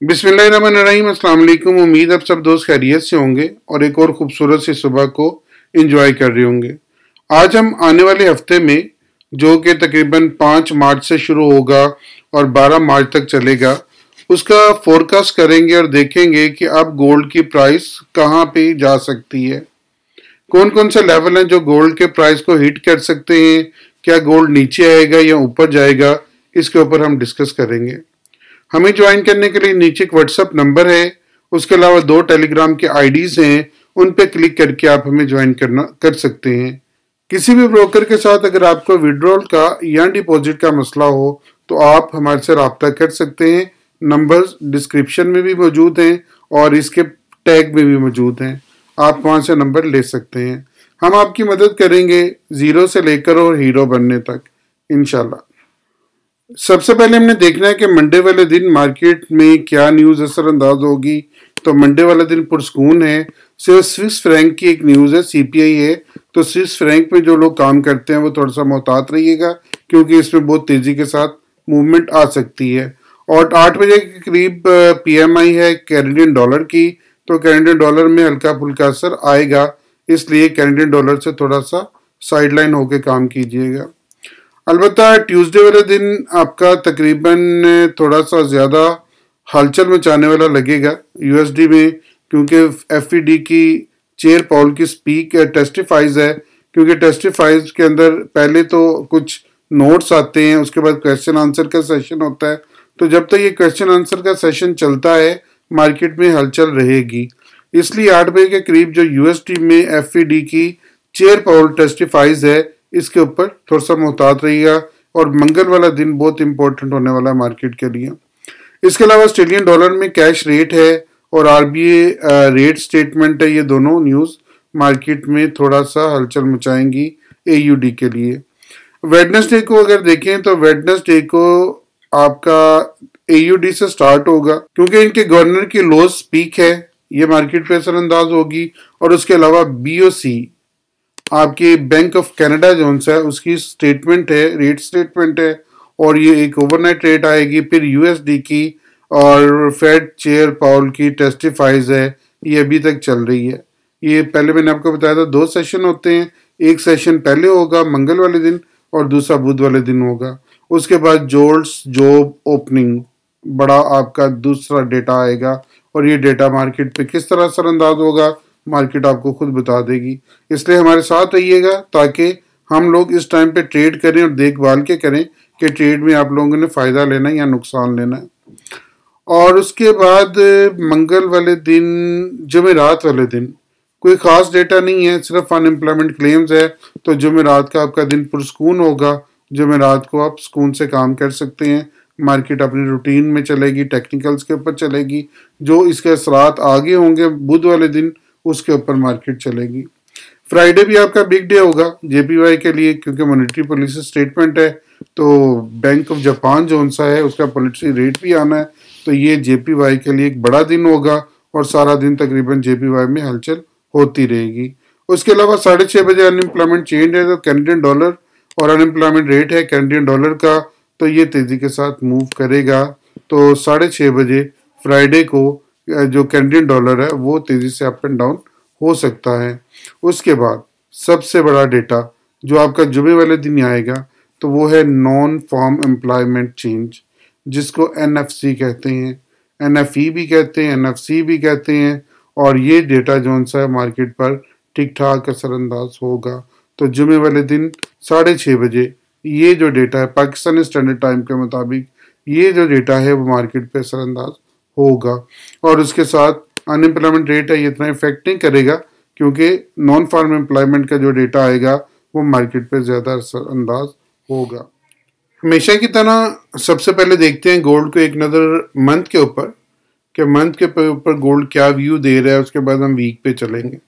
बिस्मिल्लाहिर्रहमानिर्रहीम। अस्सलाम वालेकुम। उम्मीद आप सब दोस्त खैरियत से होंगे और एक और खूबसूरत सी सुबह को एंजॉय कर रहे होंगे। आज हम आने वाले हफ्ते में, जो कि तकरीबन 5 मार्च से शुरू होगा और 12 मार्च तक चलेगा, उसका फोरकास्ट करेंगे और देखेंगे कि अब गोल्ड की प्राइस कहाँ पे जा सकती है। कौन कौन से लेवल हैं जो गोल्ड के प्राइस को हिट कर सकते हैं, क्या गोल्ड नीचे आएगा या ऊपर जाएगा, इसके ऊपर हम डिस्कस करेंगे। हमें ज्वाइन करने के लिए नीचे एक व्हाट्सएप नंबर है, उसके अलावा 2 टेलीग्राम के आईडीज हैं, उन पे क्लिक करके आप हमें ज्वाइन कर सकते हैं। किसी भी ब्रोकर के साथ अगर आपको विड्रॉल का या डिपॉजिट का मसला हो तो आप हमारे से रब्ता कर सकते हैं। नंबर्स डिस्क्रिप्शन में भी मौजूद हैं और इसके टैग में भी मौजूद हैं, आप वहां से नंबर ले सकते हैं। हम आपकी मदद करेंगे जीरो से लेकर और हीरो बनने तक इंशाल्लाह। सबसे पहले हमने देखना है कि मंडे वाले दिन मार्केट में क्या न्यूज़ असरअंदाज होगी। तो मंडे वाला दिन पुरस्कून है। सिर्फ स्विस फ्रैंक की एक न्यूज़ है, सीपीआई है। तो स्विस फ्रैंक में जो लोग काम करते हैं वो थोड़ा सा मोहतात रहिएगा, क्योंकि इसमें बहुत तेज़ी के साथ मूवमेंट आ सकती है। और 8 बजे के करीब पीएमआई है कैनेडियन डॉलर की, तो कैनेडियन डॉलर में हल्का फुल्का असर आएगा, इसलिए कैनेडियन डॉलर से थोड़ा सा साइडलाइन होकर काम कीजिएगा। अलबत्ता ट्यूसडे वाले दिन आपका तकरीबन थोड़ा सा ज़्यादा हलचल मचाने वाला लगेगा यूएसडी में, क्योंकि एफईडी की चेयर पॉल की स्पीक टेस्टिफाइज है। क्योंकि टेस्टिफाइज के अंदर पहले तो कुछ नोट्स आते हैं, उसके बाद क्वेश्चन आंसर का सेशन होता है। तो जब तक ये क्वेश्चन आंसर का सेशन चलता है मार्केट में हलचल रहेगी। इसलिए 8 बजे के करीब जो यूएसडी में एफईडी की चेयर पॉल टेस्टिफाइज है, इसके ऊपर थोड़ा सा मोहतात रहिएगा। और मंगल वाला दिन बहुत इंपॉर्टेंट होने वाला है मार्केट के लिए। इसके अलावा ऑस्ट्रेलियन डॉलर में कैश रेट है और आरबीआई रेट स्टेटमेंट है। ये दोनों न्यूज़ मार्केट में थोड़ा सा हलचल मचाएंगी एयूडी के लिए। वेडनेसडे को अगर देखें तो वेडनेसडे को आपका एयूडी से स्टार्ट होगा, क्योंकि इनके गवर्नर की लॉ स्पीक है, ये मार्केट पे असरअंदाज होगी। और उसके अलावा बीओसी आपके बैंक ऑफ कनाडा जोन है, उसकी स्टेटमेंट है, रेट स्टेटमेंट है, और ये एक ओवरनाइट रेट आएगी। फिर यूएसडी की और फेड चेयर पाउल की टेस्टिफाइज है, ये अभी तक चल रही है। ये पहले मैंने आपको बताया था 2 सेशन होते हैं, एक सेशन पहले होगा मंगल वाले दिन और दूसरा बुध वाले दिन होगा। उसके बाद जोल्स जॉब ओपनिंग बड़ा आपका दूसरा डेटा आएगा, और ये डेटा मार्केट पे किस तरह असरअंदाज होगा मार्केट आपको खुद बता देगी। इसलिए हमारे साथ रहिएगा ताकि हम लोग इस टाइम पे ट्रेड करें और देखभाल के करें कि ट्रेड में आप लोगों ने फ़ायदा लेना है या नुकसान लेना है। और उसके बाद मंगल वाले दिन जुमेरात वाले दिन कोई ख़ास डेटा नहीं है, सिर्फ अनएम्प्लॉयमेंट क्लेम्स है। तो जुमेरात का आपका दिन पुरस्कून होगा। जुमेरात को आप सुकून से काम कर सकते हैं, मार्केट अपनी रूटीन में चलेगी, टेक्निकल्स के ऊपर चलेगी। जो इसके असरात आगे होंगे बुध वाले दिन, उसके ऊपर मार्केट चलेगी। फ्राइडे भी आपका बिग डे होगा जेपीवाई के लिए, क्योंकि मॉनेटरी पॉलिसी स्टेटमेंट है। तो बैंक ऑफ जापान जो सा है उसका पॉलिसी रेट भी आना है, तो ये जेपीवाई के लिए एक बड़ा दिन होगा और सारा दिन तकरीबन जेपीवाई में हलचल होती रहेगी। उसके अलावा 6:30 बजे अनएम्प्लॉयमेंट चेंज है, तो कैनेडियन डॉलर और अनएम्प्लॉयमेंट रेट है कैनेडियन डॉलर का, तो ये तेज़ी के साथ मूव करेगा। तो 6:30 बजे फ्राइडे को जो कैनेडियन डॉलर है वो तेज़ी से अप एंड डाउन हो सकता है। उसके बाद सबसे बड़ा डेटा जो आपका जुमे वाले दिन आएगा, तो वो है नॉन फार्म एम्प्लॉयमेंट चेंज, जिसको एनएफसी कहते हैं, एनएफई भी कहते हैं, एनएफसी भी कहते हैं। और ये डेटा जो सा है मार्केट पर ठीक ठाक असरअंदाज होगा। तो जुमे वाले दिन 6:30 बजे ये जो डेटा है पाकिस्तानी स्टैंडर्ड टाइम के मुताबिक, ये जो डेटा है वो मार्केट पे असरअंदाज होगा। और उसके साथ अनएम्प्लॉयमेंट रेट है, ये इतना इफेक्ट नहीं करेगा, क्योंकि नॉन फार्म एम्प्लॉयमेंट का जो डेटा आएगा वो मार्केट पे ज़्यादा असरअंदाज होगा। हमेशा की तरह सबसे पहले देखते हैं गोल्ड को एक नज़र मंथ के ऊपर, कि मंथ के ऊपर गोल्ड क्या व्यू दे रहा है। उसके बाद हम वीक पे चलेंगे।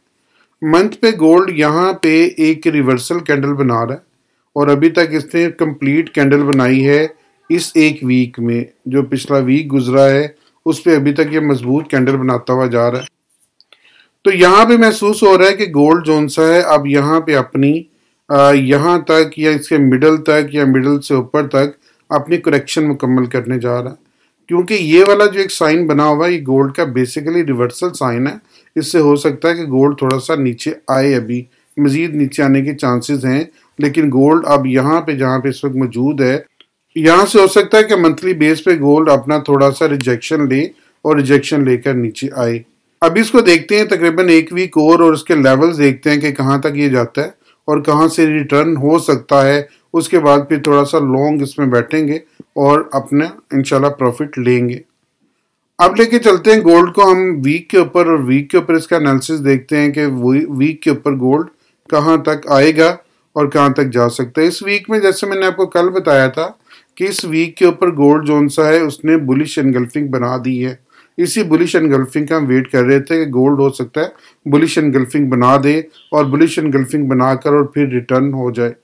मंथ पे गोल्ड यहाँ पे एक रिवर्सल कैंडल बना रहा है, और अभी तक इसने कंप्लीट कैंडल बनाई है इस एक वीक में। जो पिछला वीक गुजरा है उस पर अभी तक ये मजबूत कैंडल बनाता हुआ जा रहा है। तो यहाँ पे महसूस हो रहा है कि गोल्ड जोन सा है अब यहाँ पे अपनी यहाँ तक या इसके मिडल तक या मिडल से ऊपर तक अपनी करेक्शन मुकम्मल करने जा रहा है। क्योंकि ये वाला जो एक साइन बना हुआ है ये गोल्ड का बेसिकली रिवर्सल साइन है। इससे हो सकता है कि गोल्ड थोड़ा सा नीचे आए, अभी मजीद नीचे आने के चांसेस हैं, लेकिन गोल्ड अब यहाँ पे जहाँ पे इस वक्त मौजूद है, यहाँ से हो सकता है कि मंथली बेस पे गोल्ड अपना थोड़ा सा रिजेक्शन ले और रिजेक्शन लेकर नीचे आए। अब इसको देखते हैं तकरीबन एक वीक और उसके लेवल्स देखते हैं कि कहाँ तक ये जाता है और कहाँ से रिटर्न हो सकता है। उसके बाद फिर थोड़ा सा लॉन्ग इसमें बैठेंगे और अपना इंशाल्लाह प्रॉफिट लेंगे। अब लेके चलते हैं गोल्ड को हम वीक के ऊपर, और वीक के ऊपर इसका एनालिसिस देखते हैं कि वीक के ऊपर गोल्ड कहाँ तक आएगा और कहाँ तक जा सकता है। इस वीक में जैसे मैंने आपको कल बताया था कि इस वीक के ऊपर गोल्ड जोन सा है उसने बुलिश एनगल्फिंग बना दी है। इसी बुलिश एनगल्फिंग का हम वेट कर रहे थे कि गोल्ड हो सकता है बुलिश एनगल्फिंग बना दे और बुलिश एनगल्फिंग बनाकर और फिर रिटर्न हो जाए।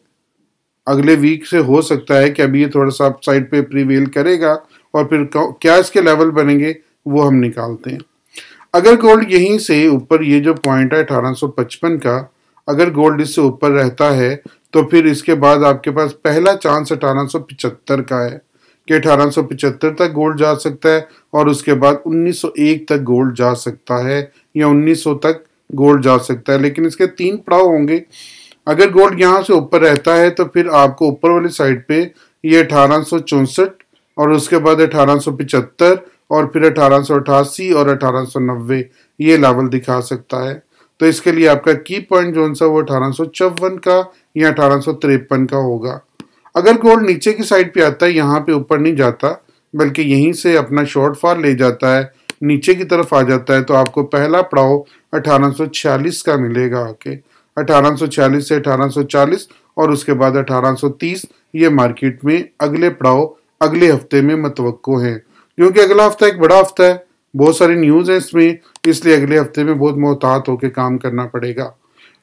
अगले वीक से हो सकता है कि अभी ये थोड़ा सा अपसाइड पे प्रीवेल करेगा और फिर क्या इसके लेवल बनेंगे वो हम निकालते हैं। अगर गोल्ड यहीं से ऊपर, ये जो पॉइंट है 1855 का, अगर गोल्ड इससे ऊपर रहता है तो फिर इसके बाद आपके पास पहला चांस 1875 का है कि 1875 तक गोल्ड जा सकता है और उसके बाद 1901 तक गोल्ड जा सकता है या 1900 तक गोल्ड जा सकता है। लेकिन इसके 3 पड़ाव होंगे। अगर गोल्ड यहाँ से ऊपर रहता है तो फिर आपको ऊपर वाली साइड पे ये 1864 और उसके बाद 1875 और फिर 1888 और 1890 ये लेवल दिखा सकता है। तो इसके लिए आपका की पॉइंट जो सा वो 1854 का या 1853 का होगा। अगर गोल्ड नीचे की साइड पे आता है, यहाँ पे ऊपर नहीं जाता बल्कि यहीं से अपना शॉर्टफॉल ले जाता है, नीचे की तरफ आ जाता है, तो आपको पहला पड़ाव 1846 का मिलेगा आके। 1846 से 1840 और उसके बाद 1830 ये मार्केट में अगले पड़ाव अगले हफ्ते में मतवक्को हैं, क्योंकि अगला हफ्ता एक बड़ा हफ्ता है, बहुत सारी न्यूज़ है इसमें, इसलिए अगले हफ्ते में बहुत मोहतात होकर काम करना पड़ेगा।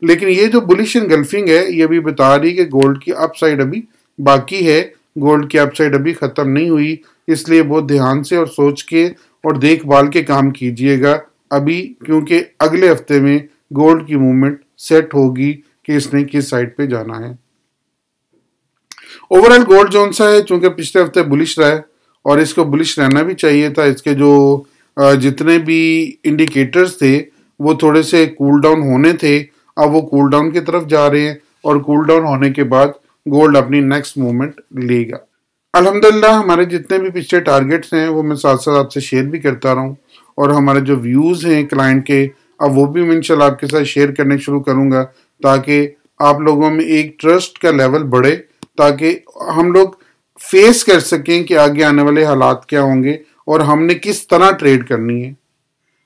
लेकिन ये जो बुलिश एनगल्फिंग है ये भी बता रही कि गोल्ड की अपसाइड अभी बाकी है, गोल्ड की अपसाइड अभी ख़त्म नहीं हुई, इसलिए बहुत ध्यान से और सोच के और देखभाल के काम कीजिएगा अभी, क्योंकि अगले हफ्ते में गोल्ड की मूवमेंट सेट होगी कि इसने किस साइड पे जाना है। ओवरऑल गोल्ड जोन सा है, चूंकि पिछले हफ्ते बुलिश रहा है और इसको बुलिश रहना भी चाहिए था। इसके जो जितने भी इंडिकेटर्स थे वो थोड़े से कूल डाउन होने थे, अब वो कूल डाउन की तरफ जा रहे हैं और कूल डाउन होने के बाद गोल्ड अपनी नेक्स्ट मूवमेंट लेगा। अल्हम्दुलिल्लाह हमारे जितने भी पिछले टारगेट्स हैं वो मैं साथ साथ आपसे शेयर भी करता रहा हूँ, और हमारे जो व्यूज़ हैं क्लाइंट के अब वो भी मैं इंशाल्लाह आपके साथ शेयर करने शुरू करूँगा, ताकि आप लोगों में एक ट्रस्ट का लेवल बढ़े, ताकि हम लोग फेस कर सकें कि आगे आने वाले हालात क्या होंगे और हमने किस तरह ट्रेड करनी है।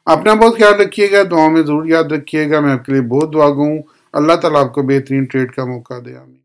अपना बहुत ख्याल रखिएगा, दुआओं में ज़रूर याद रखिएगा। मैं आपके लिए बहुत दुआ गो हूँ। अल्लाह ताला आपको बेहतरीन ट्रेड का मौका दे। आमीन।